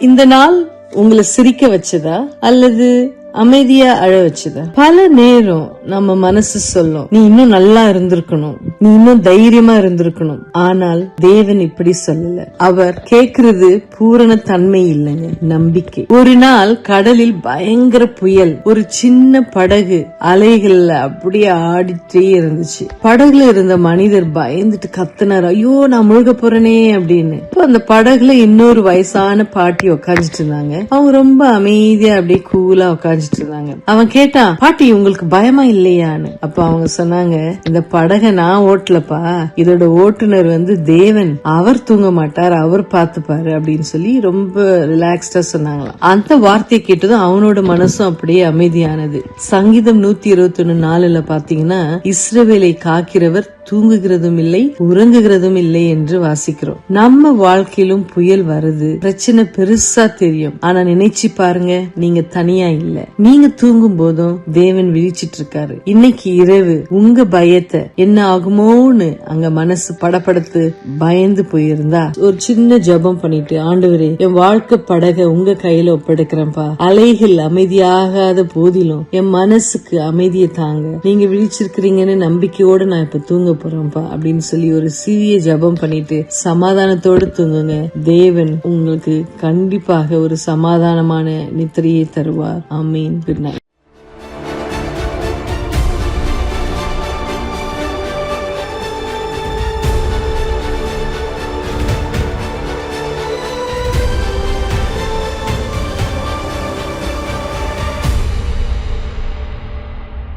இந்த நாள் உங்களை சிரிக்க வச்சதா அல்லது அமைதியா அழ வச்சதா? பல நேரம் நம்ம மனசு சொல்லும், நீ இன்னும் நல்லா இருந்திருக்கணும், நீ இன்னும் தைரியமா இருந்திருக்கணும். ஆனால் தேவன் இப்படி சொல்லல. அவர் கேக்குறது பூரண தன்மை இல்லைங்க, நம்பிக்கை. ஒரு நாள் கடலில் பயங்கர புயல். ஒரு சின்ன படகு அலைகள்ல அப்படியே ஆடிட்டே இருந்துச்சு. படகுல இருந்த மனிதர் பயந்துட்டு கத்துனார், ஐயோ நான் முழுக போறேனே அப்படின்னு. இப்போ அந்த படகுல இன்னொரு வயசான பாட்டி உட்காந்துட்டு இருந்தாங்க. அவங்க ரொம்ப அமைதியா அப்படியே கூலா உட்காந்து இருந்தாங்க. அவன் கேட்டான், பாட்டி உங்களுக்கு பயமா இல்லையான்னு. அப்ப அவங்க சொன்னாங்க, இந்த படகை நான் ஓட்டலப்பா, இதோட ஓட்டுநர் தேவன், அவர் தூங்க மாட்டார், அவர் பாத்துப்பாரு அப்படின்னு சொல்லி ரொம்ப ரிலாக்ஸ்டா சொன்னாங்களாம். அந்த வார்த்தையை கேட்டதும் அவனோட மனசும் அப்படியே அமைதியானது. சங்கீதம் 121:4 பாத்தீங்கன்னா, இஸ்ரவேலை காக்கிறவர் தூங்குகிறதும் இல்லை உறங்குகிறதும் இல்லை என்று வாசிக்கிறோம். நம்ம வாழ்க்கையிலும் புயல் வருது, பிரச்சனை பெருசா தெரியும். ஆனா நினைச்சு பாருங்க, நீங்க தனியா இல்ல. நீங்க தூங்கும் போதும் தேவன் விழிச்சிட்டு இருக்காரு. இன்னைக்கு இரவு உங்க பயத்தை என்ன ஆகுமோன்னு அங்க மனசு படப்படுத்து பயந்து போயிருந்தா ஒரு சின்ன ஜெபம் பண்ணிட்டு, ஆண்டவரே என் வாழ்க்கை படக உங்க கையில ஒப்படைக்கிறேன்ப்பா. அலைகள் அமைதியாகாத போதிலும் என் மனசுக்கு அமைதியை தாங்க. நீங்க விழிச்சிருக்கிறீங்கன்னு நம்பிக்கையோட நான் இப்ப தூங்க போறோம்ப்பா அப்படின்னு சொல்லி ஒரு சிறிய ஜெபம் பண்ணிட்டு சமாதானத்தோடு தூங்குங்க. தேவன் உங்களுக்கு கண்டிப்பாக ஒரு சமாதானமான நித்திரையை தருவார். ஆமீன். Good night.